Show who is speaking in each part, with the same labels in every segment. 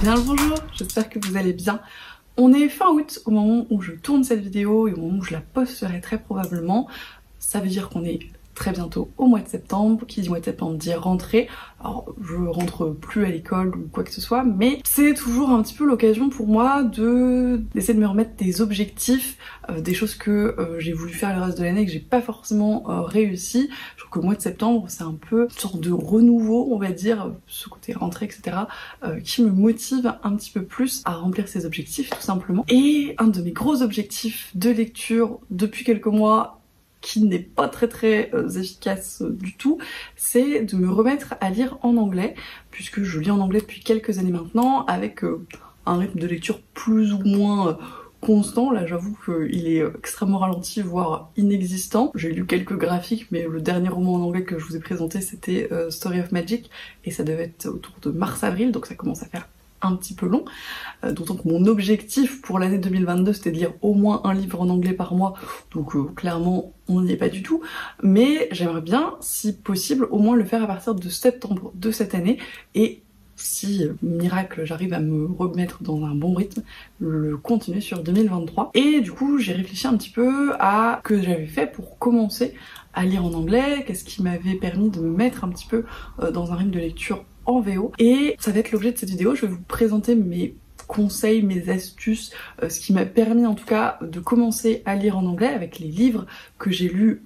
Speaker 1: Bien le bonjour, j'espère que vous allez bien. On est fin août au moment où je tourne cette vidéo et au moment où je la posterai très probablement. Ça veut dire qu'on est très bientôt au mois de septembre. Qui dit mois de septembre dit rentrée. Alors je rentre plus à l'école ou quoi que ce soit, mais c'est toujours un petit peu l'occasion pour moi d'essayer de me remettre des objectifs, des choses que j'ai voulu faire le reste de l'année et que j'ai pas forcément réussi. Je trouve que le mois de septembre c'est un peu une sorte de renouveau, on va dire, ce côté rentrée etc. Qui me motive un petit peu plus à remplir ces objectifs tout simplement. Et un de mes gros objectifs de lecture depuis quelques mois, qui n'est pas très efficace du tout, c'est de me remettre à lire en anglais, puisque je lis en anglais depuis quelques années maintenant, avec un rythme de lecture plus ou moins constant. Là j'avoue qu'il est extrêmement ralenti, voire inexistant. J'ai lu quelques graphiques, mais le dernier roman en anglais que je vous ai présenté c'était Story of Magic, et ça devait être autour de mars-avril, donc ça commence à faire un petit peu long, d'autant que mon objectif pour l'année 2022 c'était de lire au moins un livre en anglais par mois, donc clairement on n'y est pas du tout, mais j'aimerais bien, si possible, au moins le faire à partir de septembre de cette année, et si miracle j'arrive à me remettre dans un bon rythme, le continuer sur 2023. Et du coup j'ai réfléchi un petit peu à ce que j'avais fait pour commencer à lire en anglais, qu'est-ce qui m'avait permis de me mettre un petit peu dans un rythme de lecture en VO, et ça va être l'objet de cette vidéo. Je vais vous présenter mes conseils, mes astuces, ce qui m'a permis en tout cas de commencer à lire en anglais avec les livres que j'ai lus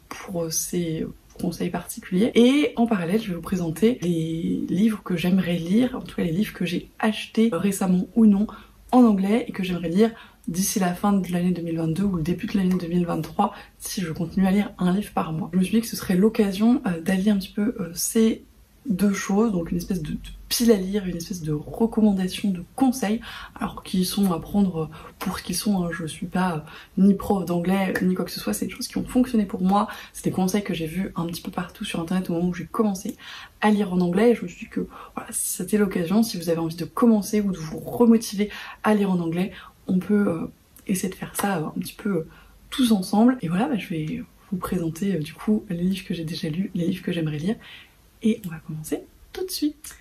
Speaker 1: pour ces conseils particuliers, et en parallèle je vais vous présenter les livres que j'aimerais lire, en tout cas les livres que j'ai achetés récemment ou non en anglais et que j'aimerais lire d'ici la fin de l'année 2022 ou le début de l'année 2023 si je continue à lire un livre par mois. Je me suis dit que ce serait l'occasion d'allier un petit peu ces deux choses, donc une espèce de pile à lire, une espèce de recommandation, de conseils, alors qui sont à prendre pour ce qu'ils sont, hein. Je suis pas ni prof d'anglais ni quoi que ce soit, c'est des choses qui ont fonctionné pour moi, c'est des conseils que j'ai vus un petit peu partout sur internet au moment où j'ai commencé à lire en anglais, et je me suis dit que voilà, c'était l'occasion, si vous avez envie de commencer ou de vous remotiver à lire en anglais, on peut essayer de faire ça un petit peu tous ensemble. Et voilà, je vais vous présenter du coup les livres que j'ai déjà lus, les livres que j'aimerais lire, et on va commencer tout de suite.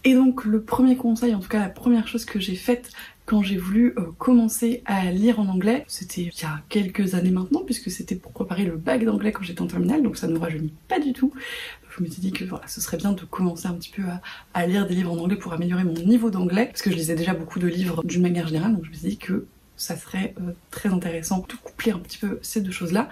Speaker 1: Et donc le premier conseil, en tout cas la première chose que j'ai faite quand j'ai voulu commencer à lire en anglais, c'était il y a quelques années maintenant, puisque c'était pour préparer le bac d'anglais quand j'étais en terminale, donc ça ne me rajeunit pas du tout. Je me suis dit que voilà, ce serait bien de commencer un petit peu à lire des livres en anglais pour améliorer mon niveau d'anglais, parce que je lisais déjà beaucoup de livres d'une manière générale, donc je me suis dit que ça serait très intéressant de coupler un petit peu ces deux choses-là.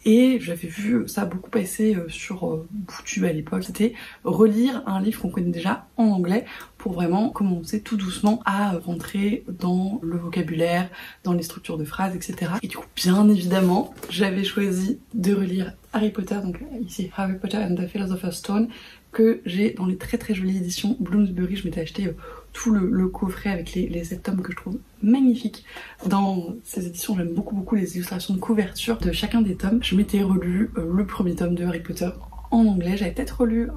Speaker 1: Et j'avais vu ça beaucoup passer sur Booktube à l'époque, c'était relire un livre qu'on connaît déjà en anglais pour vraiment commencer tout doucement à rentrer dans le vocabulaire, dans les structures de phrases, etc. Et du coup, bien évidemment, j'avais choisi de relire Harry Potter, donc ici Harry Potter and the Philosopher's Stone, que j'ai dans les très jolies éditions Bloomsbury. Je m'étais acheté tout le coffret avec les 7 tomes que je trouve magnifiques dans ces éditions. J'aime beaucoup les illustrations de couverture de chacun des tomes. Je m'étais relu le premier tome de Harry Potter en anglais, j'avais peut-être relu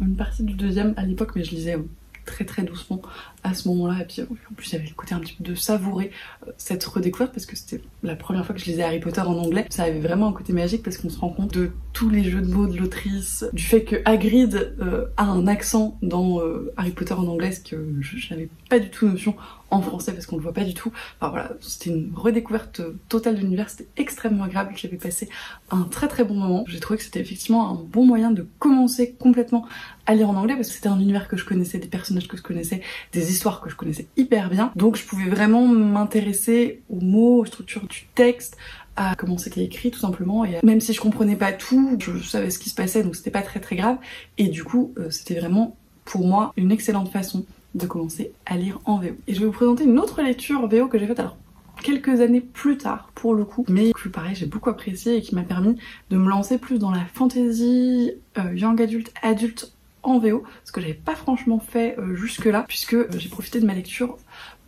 Speaker 1: une partie du deuxième à l'époque, mais je lisais très doucement à ce moment-là, et puis en plus il y avait le côté un petit peu de savourer cette redécouverte, parce que c'était la première fois que je lisais Harry Potter en anglais. Ça avait vraiment un côté magique parce qu'on se rend compte de tous les jeux de mots de l'autrice, du fait que Hagrid a un accent dans Harry Potter en anglais, ce que je n'avais pas du tout notion en français parce qu'on le voit pas du tout. Enfin voilà, c'était une redécouverte totale de l'univers, c'était extrêmement agréable, j'avais passé un très bon moment. J'ai trouvé que c'était effectivement un bon moyen de commencer complètement à lire en anglais, parce que c'était un univers que je connaissais, des personnages que je connaissais, des histoires que je connaissais hyper bien, donc je pouvais vraiment m'intéresser aux mots, aux structures du texte, à comment c'était écrit tout simplement, et même si je comprenais pas tout, je savais ce qui se passait, donc c'était pas très grave, et du coup c'était vraiment pour moi une excellente façon de commencer à lire en VO. Et je vais vous présenter une autre lecture VO que j'ai faite alors quelques années plus tard pour le coup, mais que pareil j'ai beaucoup apprécié et qui m'a permis de me lancer plus dans la fantasy young adulte en VO, ce que j'avais pas franchement fait jusque là, puisque j'ai profité de ma lecture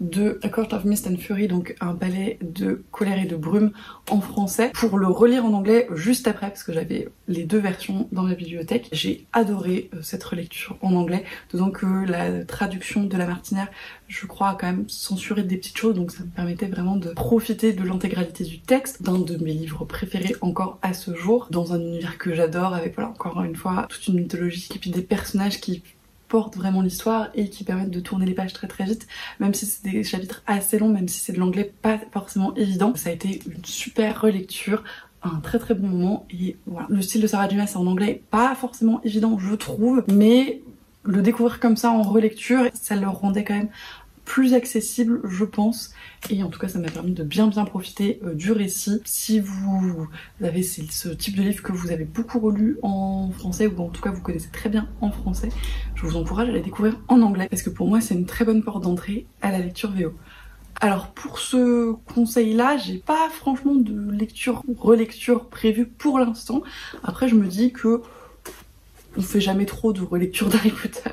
Speaker 1: de A Court of Mist and Fury, donc un palais de colère et de brume en français, pour le relire en anglais juste après, parce que j'avais les deux versions dans ma bibliothèque. J'ai adoré cette relecture en anglais, d'autant que la traduction de La Martinière, je crois, a quand même censuré des petites choses, donc ça me permettait vraiment de profiter de l'intégralité du texte, d'un de mes livres préférés encore à ce jour, dans un univers que j'adore, avec voilà, encore une fois, toute une mythologie et puis des personnages qui portent vraiment l'histoire et qui permettent de tourner les pages très très vite, même si c'est des chapitres assez longs, même si c'est de l'anglais pas forcément évident. Ça a été une super relecture, un très très bon moment, et voilà. Le style de Sarah J. Maas en anglais, pas forcément évident je trouve, mais le découvrir comme ça en relecture, ça le rendait quand même plus accessible je pense, et en tout cas ça m'a permis de bien profiter du récit. Si vous avez ce type de livre que vous avez beaucoup relu en français, ou en tout cas vous connaissez très bien en français, je vous encourage à les découvrir en anglais, parce que pour moi c'est une très bonne porte d'entrée à la lecture VO. Alors pour ce conseil là, j'ai pas franchement de lecture, relecture prévue pour l'instant. Après je me dis que on fait jamais trop de relecture d'Harry Potter,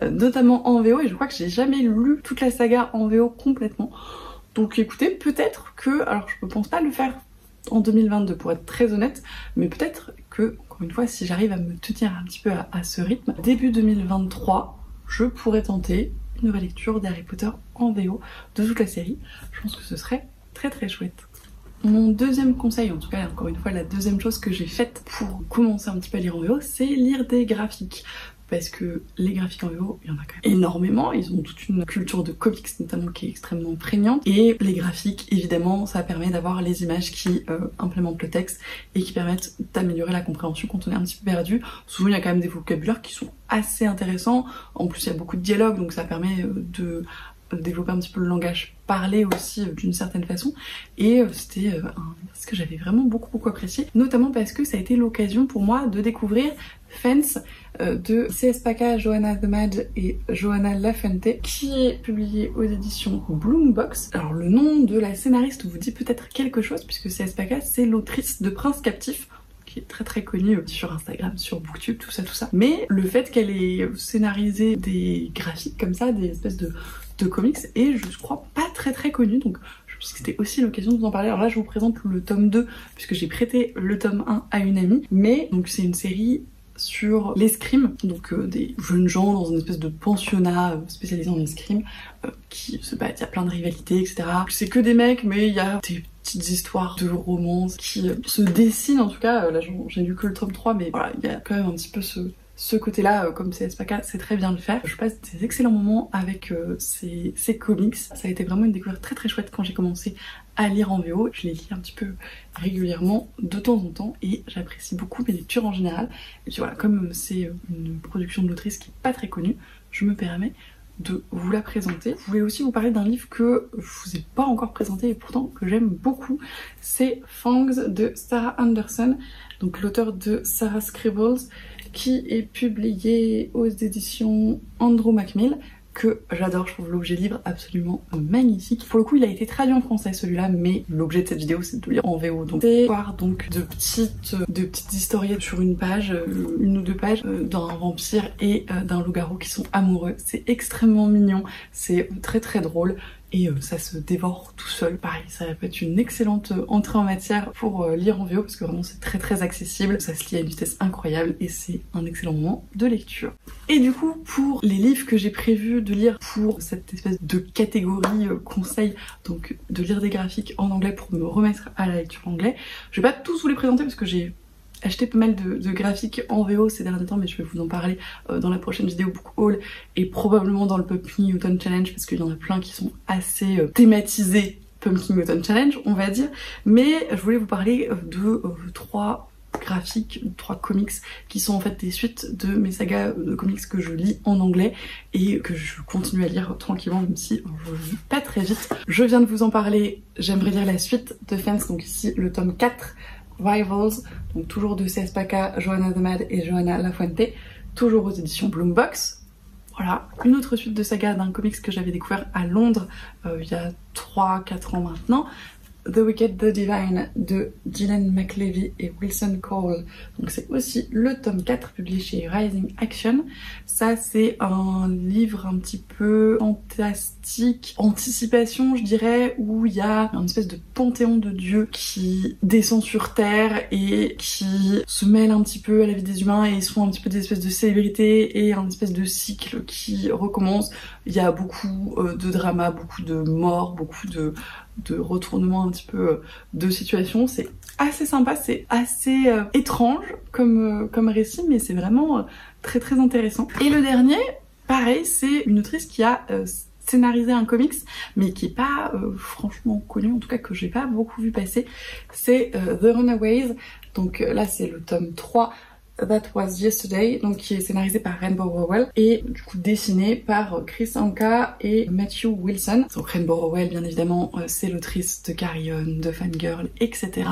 Speaker 1: notamment en VO, et je crois que j'ai jamais lu toute la saga en VO complètement. Donc écoutez, peut-être que, alors je ne pense pas le faire en 2022 pour être très honnête, mais peut-être que, encore une fois, si j'arrive à me tenir un petit peu à ce rythme, début 2023, je pourrais tenter une relecture d'Harry Potter en VO de toute la série. Je pense que ce serait très très chouette. Mon deuxième conseil, en tout cas encore une fois la deuxième chose que j'ai faite pour commencer un petit peu à lire en VO, c'est lire des graphiques. Parce que les graphiques en VO, il y en a quand même énormément, ils ont toute une culture de comics notamment qui est extrêmement prégnante, et les graphiques évidemment ça permet d'avoir les images qui implémentent le texte et qui permettent d'améliorer la compréhension quand on est un petit peu perdu. Souvent il y a quand même des vocabulaires qui sont assez intéressants, en plus il y a beaucoup de dialogues donc ça permet de développer un petit peu le langage parlé aussi d'une certaine façon, et c'était ce que j'avais vraiment beaucoup apprécié, notamment parce que ça a été l'occasion pour moi de découvrir Fence de C.S. Paca, Johanna the Mad et Johanna Lafuente, qui est publié aux éditions Boombox. Alors le nom de la scénariste vous dit peut-être quelque chose, puisque C.S. Paca c'est l'autrice de Prince Captif, qui est très connue sur Instagram, sur Booktube, tout ça. Mais le fait qu'elle ait scénarisé des graphiques comme ça, des espèces de comics, et je crois pas très connue, donc je pense que c'était aussi l'occasion de vous en parler. Alors là je vous présente le tome 2 puisque j'ai prêté le tome 1 à une amie, mais donc c'est une série sur l'escrime, donc des jeunes gens dans une espèce de pensionnat spécialisé en escrime qui se battent, il y a plein de rivalités etc. C'est que des mecs, mais il y a des petites histoires de romance qui se dessinent, en tout cas là j'ai lu que le tome 3, mais voilà, il y a quand même un petit peu ce côté-là, comme C.S. Paca sait très bien le faire. Je passe des excellents moments avec ces comics. Ça a été vraiment une découverte très chouette quand j'ai commencé à lire en VO. Je les lis un petit peu régulièrement de temps en temps et j'apprécie beaucoup mes lectures en général. Et puis voilà, comme c'est une production de l'autrice qui est pas très connue, je me permets de vous la présenter. Je voulais aussi vous parler d'un livre que je vous ai pas encore présenté et pourtant que j'aime beaucoup. C'est Fangs de Sarah Anderson, donc l'auteur de Sarah Scribbles, qui est publié aux éditions Andrew Macmill, que j'adore. Je trouve l'objet livre absolument magnifique. Pour le coup il a été traduit en français celui-là, mais l'objet de cette vidéo c'est de le lire en VO. Donc c'est voir donc de petites historiettes sur une page, une ou deux pages, d'un vampire et d'un loup-garou qui sont amoureux. C'est extrêmement mignon, c'est très drôle. Et ça se dévore tout seul. Pareil, ça peut être une excellente entrée en matière pour lire en VO, parce que vraiment c'est très accessible, ça se lit à une vitesse incroyable et c'est un excellent moment de lecture. Et du coup, pour les livres que j'ai prévu de lire pour cette espèce de catégorie conseil, donc de lire des graphiques en anglais pour me remettre à la lecture en anglais, je vais pas tous vous les présenter parce que j'ai acheté pas mal de graphiques en VO ces derniers temps, mais je vais vous en parler dans la prochaine vidéo book haul et probablement dans le Pumpkin Autumn Challenge, parce qu'il y en a plein qui sont assez thématisés Pumpkin Autumn Challenge on va dire. Mais je voulais vous parler de trois graphiques, trois comics qui sont en fait des suites de mes sagas de comics que je lis en anglais et que je continue à lire tranquillement, même si je lis pas très vite. Je viens de vous en parler, j'aimerais lire la suite de Fence, donc ici le tome 4, Rivals, donc toujours de C.S. Paca, Johanna the Mad et Johanna Lafuente, toujours aux éditions Boombox. Voilà, une autre suite de saga d'un comics que j'avais découvert à Londres il y a 3-4 ans maintenant, The Wicked, The Divine de Gillian McLevy et Wilson Cole. Donc c'est aussi le tome 4 publié chez Rising Action. Ça c'est un livre un petit peu fantastique, anticipation je dirais, où il y a une espèce de panthéon de dieux qui descend sur Terre et qui se mêle un petit peu à la vie des humains et ils sont un petit peu des espèces de célébrités et un espèce de cycle qui recommence. Il y a beaucoup de drama, beaucoup de morts, beaucoup de retournements un petit peu de situation. C'est assez sympa, c'est assez étrange comme récit, mais c'est vraiment très intéressant. Et le dernier, Pareil, c'est une autrice qui a scénarisé un comics, mais qui est pas franchement connu, en tout cas que j'ai pas beaucoup vu passer. C'est The Runaways, donc là c'est le tome 3, That Was Yesterday, donc qui est scénarisé par Rainbow Rowell et du coup dessiné par Chris Anka et Matthew Wilson. Donc Rainbow Rowell, bien évidemment, c'est l'autrice de Carry On, de Fangirl, etc.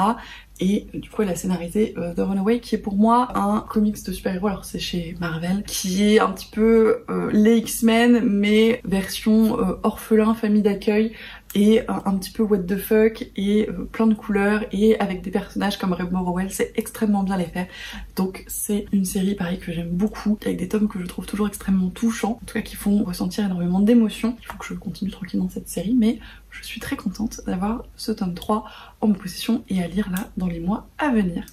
Speaker 1: Et du coup elle a scénarisé The Runaway, qui est pour moi un comics de super-héros, alors c'est chez Marvel, qui est un petit peu les X-Men mais version orphelin, famille d'accueil, et un petit peu what the fuck, et plein de couleurs, et avec des personnages comme Rainbow Rowell, c'est extrêmement bien les faire. Donc c'est une série pareil que j'aime beaucoup, avec des tomes que je trouve toujours extrêmement touchants, en tout cas qui font ressentir énormément d'émotions. Il faut que je continue tranquillement cette série, mais je suis très contente d'avoir ce tome 3 en ma possession et à lire là dans les mois à venir.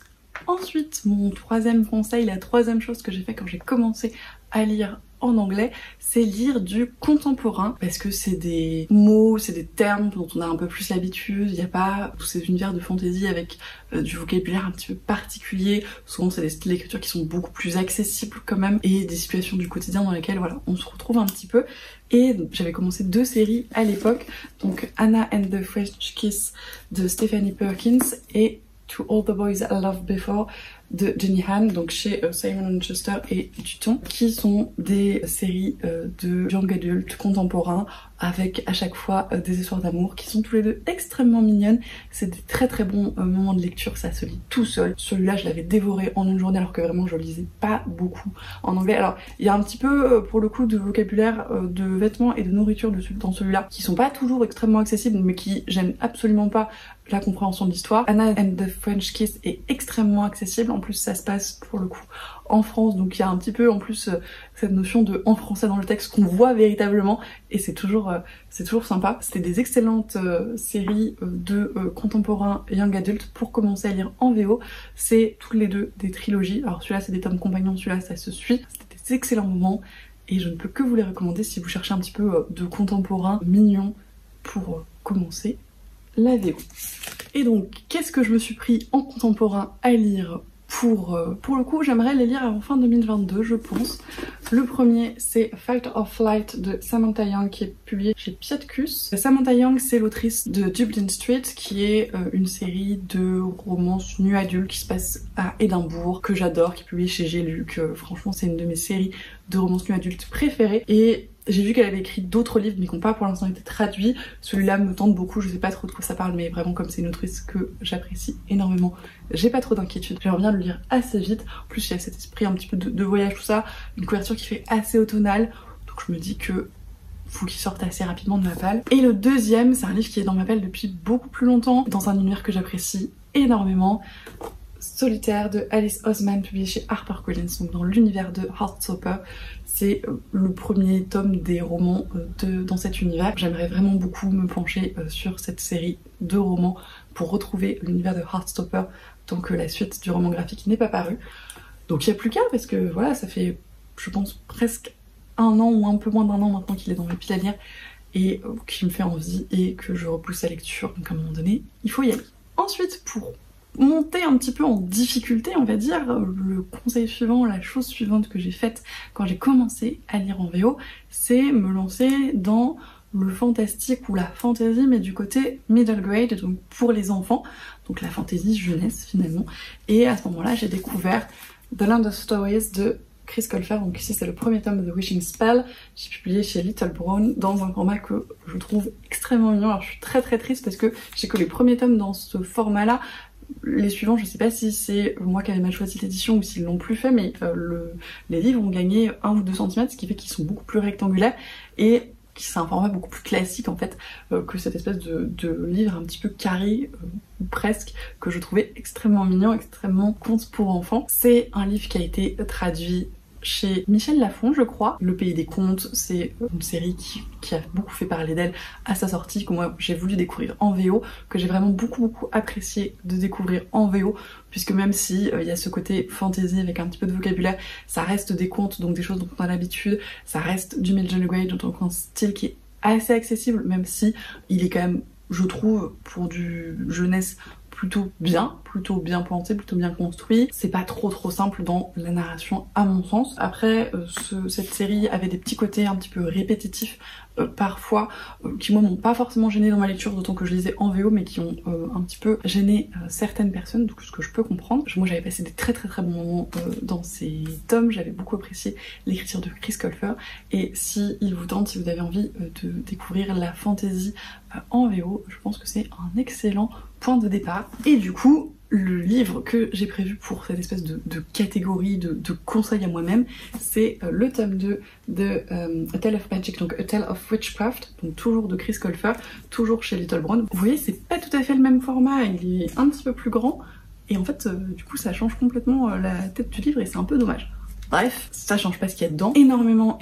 Speaker 1: Ensuite, mon troisième conseil, la troisième chose que j'ai fait quand j'ai commencé à lire en anglais, c'est lire du contemporain, parce que c'est des mots, c'est des termes dont on a un peu plus l'habitude. Il n'y a pas tous ces univers de fantasy avec du vocabulaire un petit peu particulier. Souvent c'est des styles d'écriture qui sont beaucoup plus accessibles quand même, et des situations du quotidien dans lesquelles voilà, on se retrouve un petit peu. Et j'avais commencé 2 séries à l'époque, donc Anna and the French Kiss de Stephanie Perkins et To All the Boys I Loved Before de Jenny Han, donc chez Simon & Schuster et Duton, qui sont des séries de young adultes contemporains avec à chaque fois des histoires d'amour qui sont tous les deux extrêmement mignonnes. C'est des très très bons moments de lecture, ça se lit tout seul. Celui-là je l'avais dévoré en une journée alors que vraiment je lisais pas beaucoup en anglais. Alors il y a un petit peu pour le coup de vocabulaire de vêtements et de nourriture dans celui-là qui sont pas toujours extrêmement accessibles mais qui gênent absolument pas la compréhension de l'histoire. Anna and the French Kiss est extrêmement accessible, en plus ça se passe pour le coup en France, donc il y a un petit peu en plus cette notion de en français dans le texte qu'on voit véritablement, et c'est toujours sympa. C'était des excellentes séries de contemporains young adult pour commencer à lire en VO. C'est toutes les deux des trilogies, alors celui-là c'est des tomes compagnons, celui-là ça se suit. C'était des excellents moments et je ne peux que vous les recommander si vous cherchez un petit peu de contemporain mignon pour commencer la VO. Et donc, qu'est-ce que je me suis pris en contemporain à lire pour le coup, j'aimerais les lire avant fin 2022, je pense. Le premier, c'est Fight or Flight de Samantha Young, qui est publié chez Piatkus. Samantha Young, c'est l'autrice de Dublin Street, qui est une série de romances nu adultes qui se passe à Édimbourg, que j'adore, qui est publiée chez J'ai lu, que franchement, c'est une de mes séries de romances nu adultes préférées. Et j'ai vu qu'elle avait écrit d'autres livres mais qui n'ont pas pour l'instant été traduits. Celui-là me tente beaucoup, je sais pas trop de quoi ça parle, mais vraiment comme c'est une autrice que j'apprécie énormément, j'ai pas trop d'inquiétude. J'aimerais bien le lire assez vite. En plus il y a cet esprit un petit peu de voyage, tout ça, une couverture qui fait assez automnale, donc je me dis que faut qu'il sorte assez rapidement de ma palle. Et le deuxième, c'est un livre qui est dans ma palle depuis beaucoup plus longtemps, dans un univers que j'apprécie énormément. Solitaire de Alice Oseman, publié chez HarperCollins, donc dans l'univers de Heartstopper. C'est le premier tome des romans dans cet univers. J'aimerais vraiment beaucoup me pencher sur cette série de romans pour retrouver l'univers de Heartstopper tant que la suite du roman graphique n'est pas parue. Donc il n'y a plus qu'à, parce que voilà, ça fait je pense presque 1 an ou un peu moins d'1 an maintenant qu'il est dans mes piles à lire et qui me fait envie et que je repousse la lecture, donc à un moment donné il faut y aller. Ensuite, pour monter un petit peu en difficulté, on va dire, le conseil suivant, la chose suivante que j'ai faite quand j'ai commencé à lire en VO, c'est me lancer dans le fantastique ou la fantasy, mais du côté middle grade, donc pour les enfants, donc la fantasy jeunesse finalement. Et à ce moment-là, j'ai découvert The Land of Stories de Chris Colfer, donc ici c'est le premier tome de The Wishing Spell, j'ai publié chez Little Brown dans un format que je trouve extrêmement mignon. Alors je suis très triste parce que j'ai que les premiers tomes dans ce format-là. Les suivants, je sais pas si c'est moi qui avais mal choisi l'édition ou s'ils l'ont plus fait, mais les livres ont gagné 1 ou 2 cm, ce qui fait qu'ils sont beaucoup plus rectangulaires et c'est un format beaucoup plus classique en fait que cette espèce de livre un petit peu carré ou presque, que je trouvais extrêmement mignon, extrêmement conte pour enfants. C'est un livre qui a été traduit chez Michel Lafon, je crois. Le Pays des Contes, c'est une série qui a beaucoup fait parler d'elle à sa sortie, que moi j'ai voulu découvrir en VO, que j'ai vraiment beaucoup apprécié de découvrir en VO, puisque même si y a ce côté fantasy avec un petit peu de vocabulaire, ça reste des contes, donc des choses dont on a l'habitude, ça reste du middle grade, donc un style qui est assez accessible, même si il est quand même, je trouve, pour du jeunesse plutôt bien planté, plutôt bien construit. C'est pas trop simple dans la narration à mon sens. Après, cette série avait des petits côtés un petit peu répétitifs parfois, qui moi m'ont pas forcément gêné dans ma lecture, d'autant que je lisais en VO, mais qui ont un petit peu gêné certaines personnes, donc ce que je peux comprendre. Moi j'avais passé des très bons moments dans ces tomes, j'avais beaucoup apprécié l'écriture de Chris Colfer, et si il vous tente, si vous avez envie de découvrir la fantasy en VO, je pense que c'est un excellent point de départ. Et du coup, le livre que j'ai prévu pour cette espèce de catégorie de conseils à moi-même, c'est le tome 2 de A Tale of Magic, donc A Tale of Witchcraft, donc toujours de Chris Colfer, toujours chez Little Brown. Vous voyez, c'est pas tout à fait le même format, il est un petit peu plus grand, et en fait, du coup, ça change complètement la tête du livre, et c'est un peu dommage. Bref, ça change pas ce qu'il y a dedans. Énormément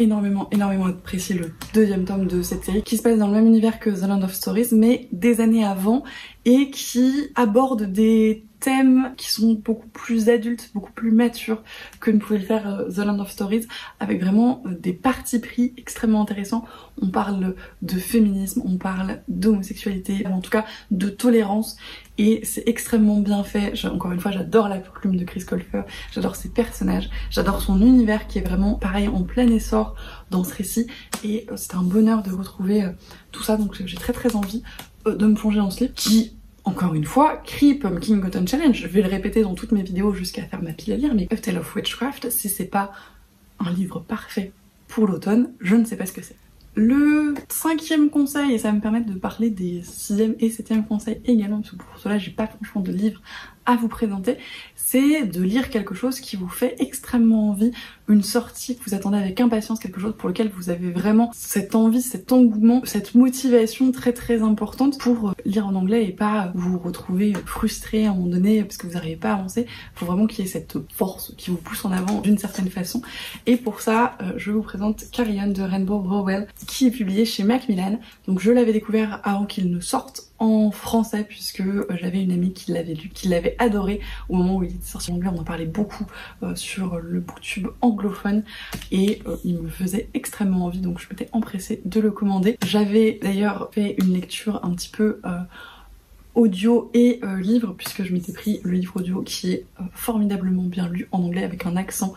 Speaker 1: apprécié le deuxième tome de cette série, qui se passe dans le même univers que The Land of Stories, mais des années avant, et qui aborde des thèmes qui sont beaucoup plus adultes, beaucoup plus matures que ne pouvait le faire The Land of Stories, avec vraiment des partis pris extrêmement intéressants. On parle de féminisme, on parle d'homosexualité, en tout cas de tolérance, et c'est extrêmement bien fait. Encore une fois, j'adore la plume de Chris Colfer, j'adore ses personnages, j'adore son univers qui est vraiment pareil en plein essor dans ce récit, et c'est un bonheur de retrouver tout ça, donc j'ai très envie de me plonger dans ce livre qui, encore une fois, crie Pumpkin Cotton Challenge. Je vais le répéter dans toutes mes vidéos jusqu'à faire ma pile à lire, mais A Tale of Witchcraft, si c'est pas un livre parfait pour l'automne, je ne sais pas ce que c'est. Le 5e conseil, et ça va me permettre de parler des 6e et 7e conseils également, parce que pour cela j'ai pas franchement de livre à vous présenter, c'est de lire quelque chose qui vous fait extrêmement envie, une sortie que vous attendez avec impatience, quelque chose pour lequel vous avez vraiment cette envie, cet engouement, cette motivation très importante pour lire en anglais et pas vous retrouver frustré à un moment donné parce que vous n'arrivez pas à avancer. Il faut vraiment qu'il y ait cette force qui vous pousse en avant d'une certaine façon. Et pour ça, je vous présente Carry On de Rainbow Rowell, qui est publié chez Macmillan. Donc je l'avais découvert avant qu'il ne sorte en français, puisque j'avais une amie qui l'avait lu, qui l'avait adoré au moment où il était sorti en anglais. On en parlait beaucoup sur le booktube anglophone, et il me faisait extrêmement envie, donc je m'étais empressée de le commander. J'avais d'ailleurs fait une lecture un petit peu audio et livre, puisque je m'étais pris le livre audio qui est formidablement bien lu en anglais avec un accent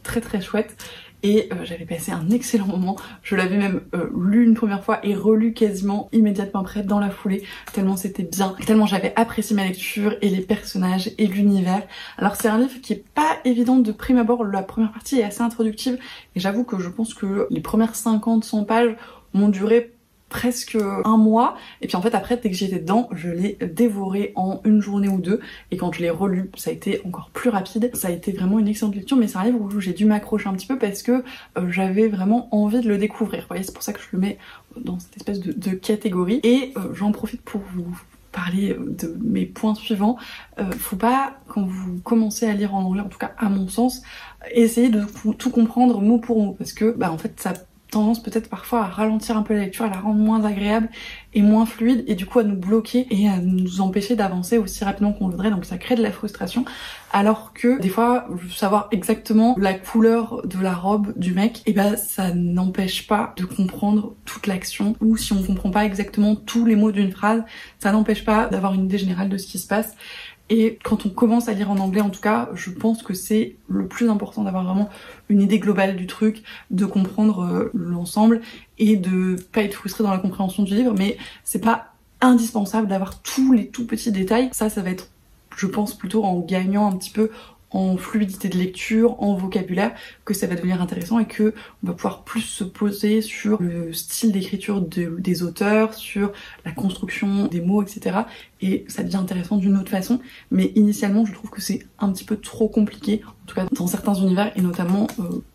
Speaker 1: très chouette, et j'avais passé un excellent moment. Je l'avais même lu une première fois et relu quasiment immédiatement après dans la foulée, tellement c'était bien, tellement j'avais apprécié ma lecture et les personnages et l'univers. Alors c'est un livre qui est pas évident de prime abord, la première partie est assez introductive, et j'avoue que je pense que les premières 50-100 pages m'ont duré presque un mois, et puis en fait après, dès que j'étais dedans, je l'ai dévoré en une journée ou deux, et quand je l'ai relu, ça a été encore plus rapide. Ça a été vraiment une excellente lecture, mais c'est un livre où j'ai dû m'accrocher un petit peu parce que j'avais vraiment envie de le découvrir. Vous voyez, c'est pour ça que je le mets dans cette espèce de catégorie, et j'en profite pour vous parler de mes points suivants. Faut pas, quand vous commencez à lire en anglais, en tout cas à mon sens, essayer de tout comprendre mot pour mot, parce que en fait ça tendance peut-être parfois à ralentir un peu la lecture, à la rendre moins agréable et moins fluide, et du coup à nous bloquer et à nous empêcher d'avancer aussi rapidement qu'on le voudrait, donc ça crée de la frustration. Alors que des fois, savoir exactement la couleur de la robe du mec, et ça n'empêche pas de comprendre toute l'action, ou si on comprend pas exactement tous les mots d'une phrase, ça n'empêche pas d'avoir une idée générale de ce qui se passe. Et quand on commence à lire en anglais, en tout cas, je pense que c'est le plus important d'avoir vraiment une idée globale du truc, de comprendre l'ensemble et de pas être frustré dans la compréhension du livre, mais c'est pas indispensable d'avoir tous les tout petits détails. Ça va être, je pense, plutôt en gagnant un petit peu en fluidité de lecture, en vocabulaire, que ça va devenir intéressant, et que on va pouvoir plus se poser sur le style d'écriture des auteurs, sur la construction des mots, etc. Et ça devient intéressant d'une autre façon, mais initialement je trouve que c'est un petit peu trop compliqué, en tout cas dans certains univers, et notamment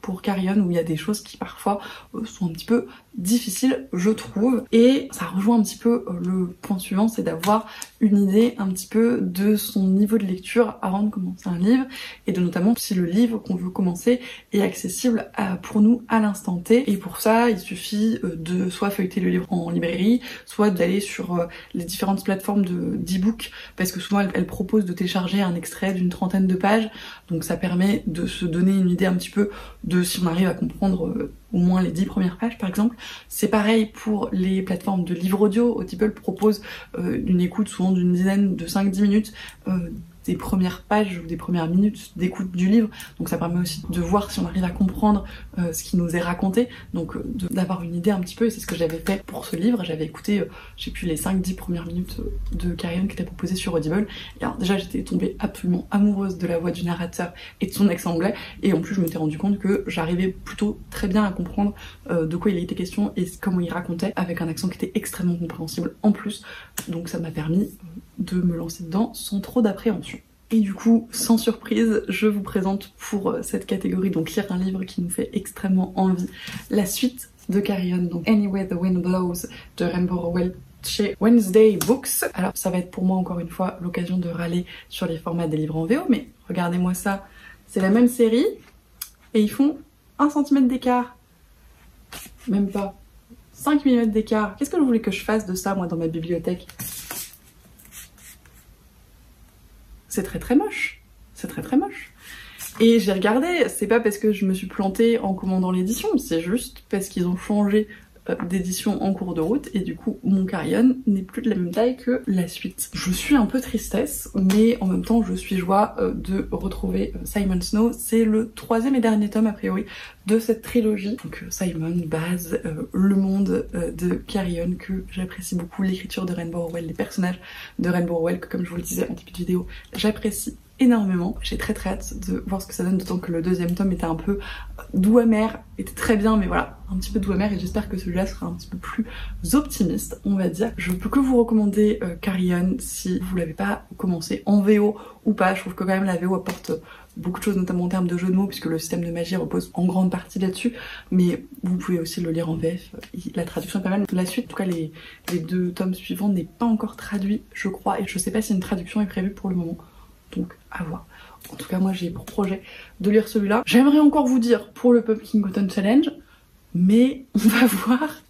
Speaker 1: pour Carry On, où il y a des choses qui parfois sont un petit peu difficiles, je trouve. Et ça rejoint un petit peu le point suivant, c'est d'avoir une idée un petit peu de son niveau de lecture avant de commencer un livre, et de notamment si le livre qu'on veut commencer est accessible pour nous à l'instant T. Et pour ça, il suffit de soit feuilleter le livre en librairie, soit d'aller sur les différentes plateformes d'e-book, parce que souvent elle propose de télécharger un extrait d'une 30aine de pages, donc ça permet de se donner une idée un petit peu de si on arrive à comprendre au moins les 10 premières pages par exemple. C'est pareil pour les plateformes de livres audio. Audible propose une écoute souvent d'une dizaine de 5-10 minutes des premières pages ou des premières minutes d'écoute du livre, donc ça permet aussi de voir si on arrive à comprendre ce qui nous est raconté, donc d'avoir une idée un petit peu, et c'est ce que j'avais fait pour ce livre. J'avais écouté, j'ai pu les 5-10 premières minutes de Carry On qui était proposée sur Audible, et alors déjà j'étais tombée absolument amoureuse de la voix du narrateur et de son accent anglais, et en plus je m'étais rendu compte que j'arrivais plutôt très bien à comprendre de quoi il était question et comment il racontait, avec un accent qui était extrêmement compréhensible en plus, donc ça m'a permis de me lancer dedans sans trop d'appréhension. Et du coup, sans surprise, je vous présente pour cette catégorie, donc lire un livre qui nous fait extrêmement envie, la suite de Carry On, donc Anywhere the Wind Blows de Rainbow Rowell chez Wednesday Books. Alors ça va être pour moi encore une fois l'occasion de râler sur les formats des livres en VO, mais regardez-moi ça, c'est la même série et ils font 1 cm d'écart, même pas 5 mm d'écart. Qu'est-ce que vous voulez que je fasse de ça moi dans ma bibliothèque? C'est très moche, c'est très moche. Et j'ai regardé, c'est pas parce que je me suis plantée en commandant l'édition, c'est juste parce qu'ils ont changé d'édition en cours de route, et du coup mon Carry On n'est plus de la même taille que la suite. Je suis un peu tristesse, mais en même temps je suis joie de retrouver Simon Snow. C'est le 3e et dernier tome a priori de cette trilogie. Donc Simon, Baz, le monde de Carry On que j'apprécie beaucoup, l'écriture de Rainbow Rowell, les personnages de Rainbow Rowell que, comme je vous le disais en début de vidéo, j'apprécie énormément. J'ai très hâte de voir ce que ça donne, d'autant que le 2e tome était un peu doux amer, était très bien, mais voilà, un petit peu doux amer, et j'espère que celui-là sera un petit peu plus optimiste, on va dire. Je peux que vous recommander Carry On si vous l'avez pas commencé en VO ou pas. Je trouve que quand même la VO apporte beaucoup de choses, notamment en termes de jeu de mots, puisque le système de magie repose en grande partie là-dessus, mais vous pouvez aussi le lire en VF, la traduction est pas mal. La suite, en tout cas les 2 tomes suivants, n'est pas encore traduit, je crois, et je sais pas si une traduction est prévue pour le moment. Donc à voir. En tout cas moi j'ai pour projet de lire celui-là. J'aimerais encore vous dire pour le Pumpkin Cotton Challenge, mais on va voir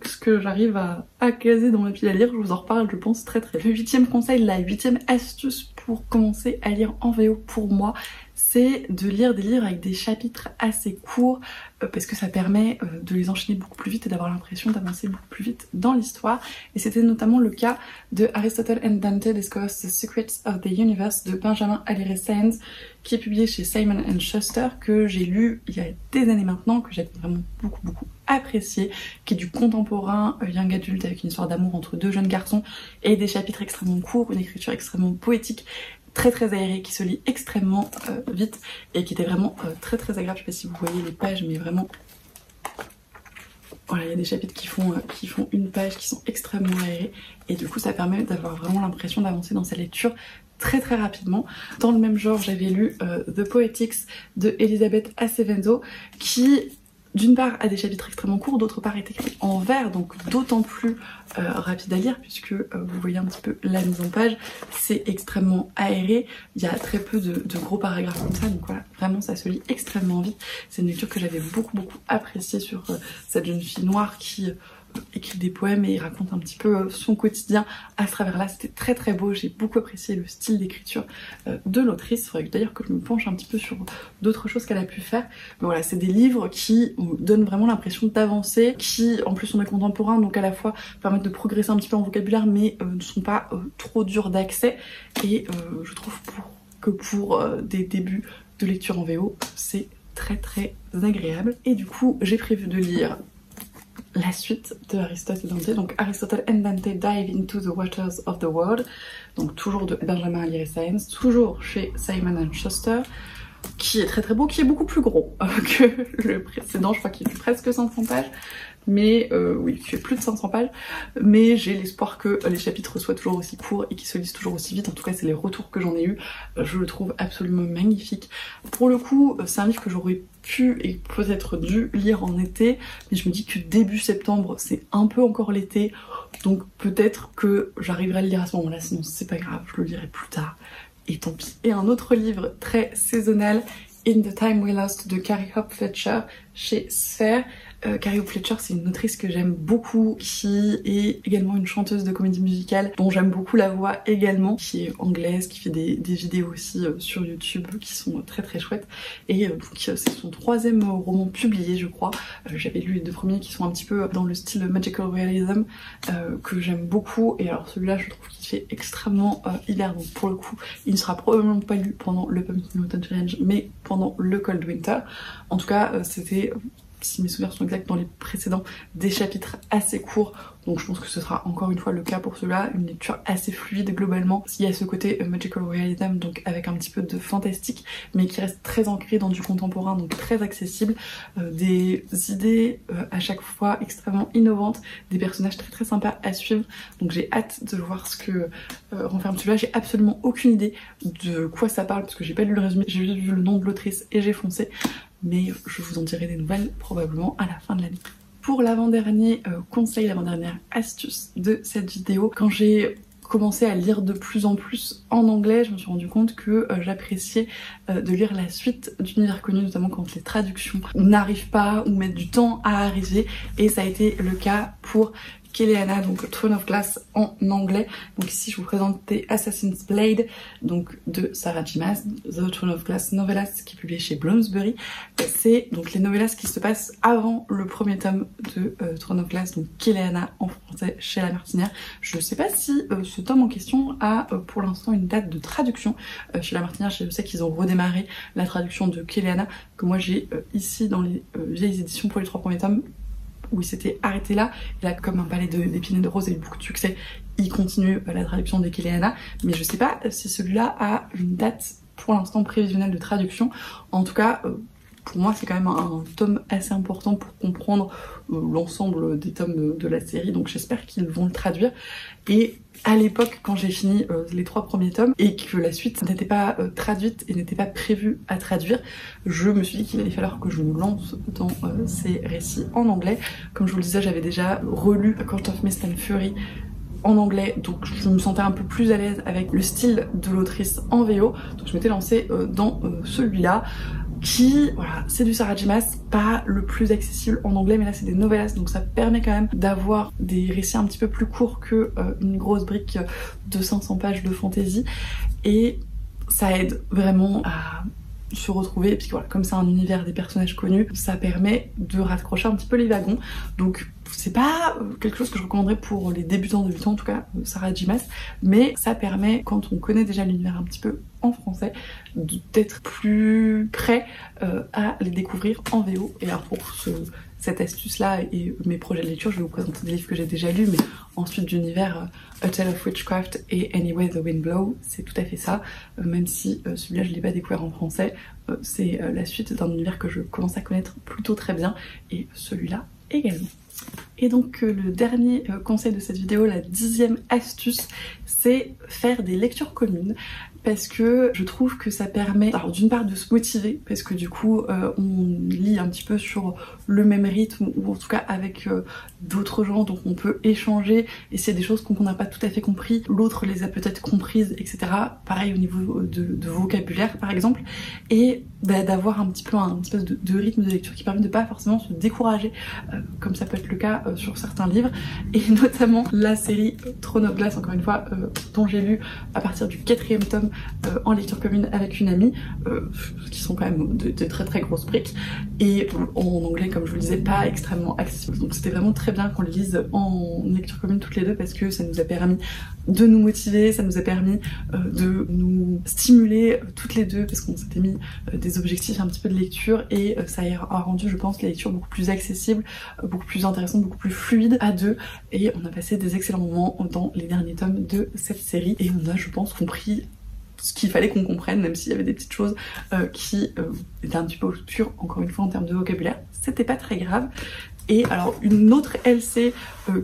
Speaker 1: ce que j'arrive à caser dans ma pile à lire. Je vous en reparle je pense très vite. Le 8e conseil, la 8e astuce pour commencer à lire en VO pour moi, c'est de lire des livres avec des chapitres assez courts, parce que ça permet de les enchaîner beaucoup plus vite et d'avoir l'impression d'avancer beaucoup plus vite dans l'histoire. Et c'était notamment le cas de Aristotle and Dante Discover the Secrets of the Universe de Benjamin Alire Sáenz, qui est publié chez Simon & Schuster, que j'ai lu il y a des années maintenant, que j'ai vraiment beaucoup apprécié, qui est du contemporain young adult avec une histoire d'amour entre 2 jeunes garçons et des chapitres extrêmement courts, une écriture extrêmement poétique, très aéré, qui se lit extrêmement vite et qui était vraiment très agréable. Je sais pas si vous voyez les pages, mais vraiment voilà, il y a des chapitres qui font 1 page, qui sont extrêmement aérés, et du coup ça permet d'avoir vraiment l'impression d'avancer dans sa lecture très rapidement. Dans le même genre, j'avais lu The Poetics de Elisabeth Acevedo, qui d'une part a des chapitres extrêmement courts, d'autre part est écrit en vers, donc d'autant plus rapide à lire, puisque vous voyez un petit peu la mise en page, c'est extrêmement aéré, il y a très peu de gros paragraphes comme ça, donc voilà, vraiment ça se lit extrêmement vite. C'est une lecture que j'avais beaucoup appréciée sur cette jeune fille noire qui écrit des poèmes et raconte un petit peu son quotidien à ce travers-là. C'était très beau, j'ai beaucoup apprécié le style d'écriture de l'autrice. Il faudrait d'ailleurs que je me penche un petit peu sur d'autres choses qu'elle a pu faire. Mais voilà, c'est des livres qui donnent vraiment l'impression d'avancer, qui en plus sont des contemporains, donc à la fois permettent de progresser un petit peu en vocabulaire, mais ne sont pas trop durs d'accès. Et je trouve que pour des débuts de lecture en VO, c'est très agréable. Et du coup, j'ai prévu de lire la suite de Aristotle et Dante, donc Aristotle and Dante Dive into the Waters of the World, donc toujours de Benjamin Alire Sáenz, toujours chez Simon & Schuster, qui est très beau, qui est beaucoup plus gros que le précédent, je crois qu'il fait presque 500 pages, mais oui, il fait plus de 500 pages, mais j'ai l'espoir que les chapitres soient toujours aussi courts et qu'ils se lisent toujours aussi vite. En tout cas c'est les retours que j'en ai eu, je le trouve absolument magnifique. Pour le coup c'est un livre que j'aurais pu et peut-être dû lire en été, mais je me dis que début septembre c'est un peu encore l'été, donc peut-être que j'arriverai à le lire à ce moment-là, sinon c'est pas grave, je le lirai plus tard, et tant pis. Et un autre livre très saisonnal, In the Time We Lost de Carrie Hope Fletcher chez Sphere. Carrie Hope Fletcher, c'est une autrice que j'aime beaucoup, qui est également une chanteuse de comédie musicale, dont j'aime beaucoup la voix également, qui est anglaise, qui fait des vidéos aussi sur YouTube qui sont très très chouettes. Et donc c'est son 3e roman publié, je crois. J'avais lu les 2 premiers qui sont un petit peu dans le style magical realism, que j'aime beaucoup. Et alors celui-là, je trouve qu'il fait extrêmement hilaire. Donc pour le coup, il ne sera probablement pas lu pendant le Pumpkin Autumn Challenge, mais pendant le Cold Winter. En tout cas, c'était, si mes souvenirs sont exacts, dans les précédents, des chapitres assez courts. Donc je pense que ce sera encore une fois le cas pour ceux-là, une lecture assez fluide globalement. Il y a ce côté magical realism, donc avec un petit peu de fantastique, mais qui reste très ancré dans du contemporain, donc très accessible. Des idées à chaque fois extrêmement innovantes, des personnages très très sympas à suivre. Donc j'ai hâte de voir ce que renferme celui-là. J'ai absolument aucune idée de quoi ça parle, parce que j'ai pas lu le résumé, j'ai juste vu le nom de l'autrice et j'ai foncé. Mais je vous en dirai des nouvelles probablement à la fin de l'année. Pour l'avant-dernier conseil, l'avant-dernière astuce de cette vidéo, quand j'ai commencé à lire de plus en plus en anglais, je me suis rendu compte que j'appréciais de lire la suite d'Univers Connu, notamment quand les traductions n'arrivent pas ou mettent du temps à arriver, et ça a été le cas pour Keleana, donc Throne of Glass en anglais. Donc ici je vous présente The Assassin's Blade, donc de Sarah J. Maas, The Throne of Glass novellas, qui est publié chez Bloomsbury. C'est donc les novellas qui se passent avant le premier tome de Throne of Glass, donc Keleana en français chez La Martinière. Je sais pas si ce tome en question a pour l'instant une date de traduction chez La Martinière. Je sais qu'ils ont redémarré la traduction de Keleana, que moi j'ai ici dans les vieilles éditions pour les 3 premiers tomes, où il s'était arrêté là. Et là, comme un palais d'épines et de roses a eu beaucoup de succès, il continue la traduction de Keleana. Mais je sais pas si celui-là a une date pour l'instant prévisionnelle de traduction. En tout cas, pour moi, c'est quand même un tome assez important pour comprendre l'ensemble des tomes de la série. Donc j'espère qu'ils vont le traduire. Et à l'époque, quand j'ai fini les 3 premiers tomes et que la suite n'était pas traduite et n'était pas prévue à traduire, je me suis dit qu'il allait falloir que je me lance dans ces récits en anglais. Comme je vous le disais, j'avais déjà relu Court of Mist and Fury en anglais, donc je me sentais un peu plus à l'aise avec le style de l'autrice en VO. Donc je m'étais lancée dans celui-là, qui, voilà, c'est du Sarah J. Maas, pas le plus accessible en anglais, mais là c'est des novellas, donc ça permet quand même d'avoir des récits un petit peu plus courts que une grosse brique de 500 pages de fantasy, et ça aide vraiment à se retrouver, et puis voilà, comme c'est un univers des personnages connus, ça permet de raccrocher un petit peu les wagons. Donc c'est pas quelque chose que je recommanderais pour les débutants, en tout cas Sarah J. Maas, mais ça permet, quand on connaît déjà l'univers un petit peu en français, d'être plus prêt à les découvrir en VO. Et alors pour cette astuce là et mes projets de lecture, je vais vous présenter des livres que j'ai déjà lus, mais ensuite d'univers A Tale of Witchcraft et Anyway the Wind Blows, c'est tout à fait ça, même si celui-là je l'ai pas découvert en français, c'est la suite d'un univers que je commence à connaître plutôt très bien, et celui-là également. Et donc le dernier conseil de cette vidéo, la 10e astuce, c'est faire des lectures communes, parce que je trouve que ça permet, alors d'une part de se motiver, parce que du coup on lit un petit peu sur le même rythme, ou en tout cas avec d'autres gens, donc on peut échanger, et s'il y a des choses qu'on n'a pas tout à fait compris, l'autre les a peut-être comprises, etc. Pareil au niveau de vocabulaire par exemple, et d'avoir un petit peu un espèce de rythme de lecture qui permet de pas forcément se décourager, comme ça peut être le cas sur certains livres, et notamment la série Throne of Glass, encore une fois, dont j'ai lu à partir du 4e tome en lecture commune avec une amie, qui sont quand même de très très grosses briques, et en anglais, comme je vous le disais, pas extrêmement accessible. Donc c'était vraiment très bien qu'on le lise en lecture commune toutes les deux, parce que ça nous a permis de nous motiver, ça nous a permis de nous stimuler toutes les deux, parce qu'on s'était mis des objectifs un petit peu de lecture, et ça a rendu, je pense, la lecture beaucoup plus accessible, beaucoup plus intéressante, beaucoup plus fluide à deux, et on a passé des excellents moments dans les derniers tomes de cette série, et on a, je pense, compris ce qu'il fallait qu'on comprenne, même s'il y avait des petites choses qui étaient un petit peu obscures, encore une fois en termes de vocabulaire, c'était pas très grave. Et alors une autre LC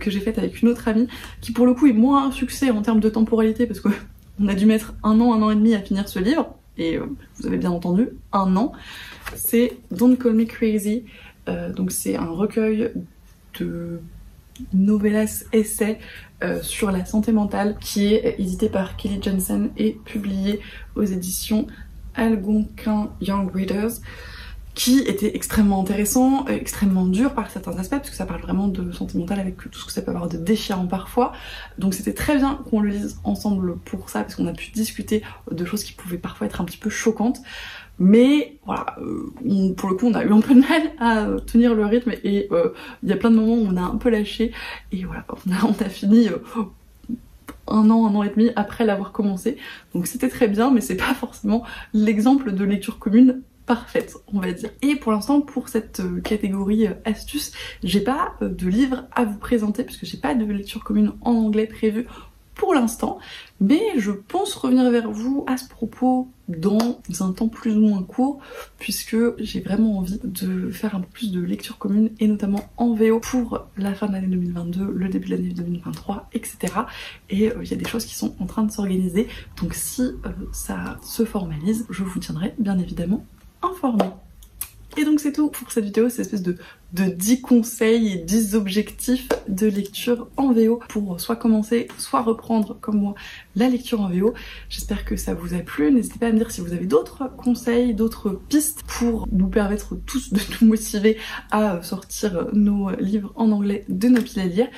Speaker 1: que j'ai faite avec une autre amie, qui pour le coup est moins un succès en termes de temporalité, parce qu'on a dû mettre un an et demi à finir ce livre, et vous avez bien entendu, 1 an, c'est Don't Call Me Crazy. Donc c'est un recueil de novellas essais sur la santé mentale, qui est édité par Kelly Jensen et publié aux éditions Algonquin Young Readers. qui était extrêmement intéressant, extrêmement dur par certains aspects, parce que ça parle vraiment de santé mentale avec tout ce que ça peut avoir de déchirant parfois. Donc c'était très bien qu'on le lise ensemble pour ça, parce qu'on a pu discuter de choses qui pouvaient parfois être un petit peu choquantes. Mais voilà, pour le coup on a eu un peu de mal à tenir le rythme et il y a plein de moments où on a un peu lâché et voilà, on a fini un an et demi après l'avoir commencé. Donc c'était très bien, mais c'est pas forcément l'exemple de lecture commune parfaite, on va dire. Et pour l'instant, pour cette catégorie astuces, j'ai pas de livre à vous présenter parce que j'ai pas de lecture commune en anglais prévue pour l'instant, mais je pense revenir vers vous à ce propos dans un temps plus ou moins court, puisque j'ai vraiment envie de faire un peu plus de lecture commune, et notamment en VO pour la fin de l'année 2022, le début de l'année 2023, etc. Et il y a des choses qui sont en train de s'organiser, donc si ça se formalise, je vous tiendrai bien évidemment informé. Et donc c'est tout pour cette vidéo, cette espèce de 10 conseils et 10 objectifs de lecture en VO pour soit commencer, soit reprendre comme moi la lecture en VO. J'espère que ça vous a plu, n'hésitez pas à me dire si vous avez d'autres conseils, d'autres pistes pour nous permettre tous de nous motiver à sortir nos livres en anglais de nos piles à lire.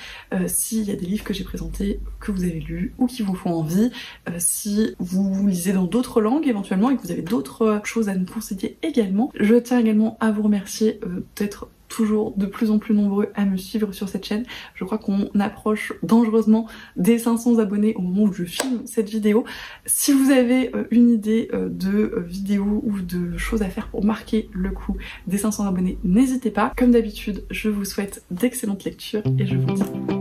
Speaker 1: S'il y a des livres que j'ai présentés, que vous avez lus ou qui vous font envie, si vous lisez dans d'autres langues éventuellement et que vous avez d'autres choses à nous conseiller également. Je tiens également à vous remercier d'être toujours de plus en plus nombreux à me suivre sur cette chaîne. Je crois qu'on approche dangereusement des 500 abonnés au moment où je filme cette vidéo. Si vous avez une idée de vidéo ou de choses à faire pour marquer le coup des 500 abonnés, n'hésitez pas. Comme d'habitude, je vous souhaite d'excellentes lectures et je vous dis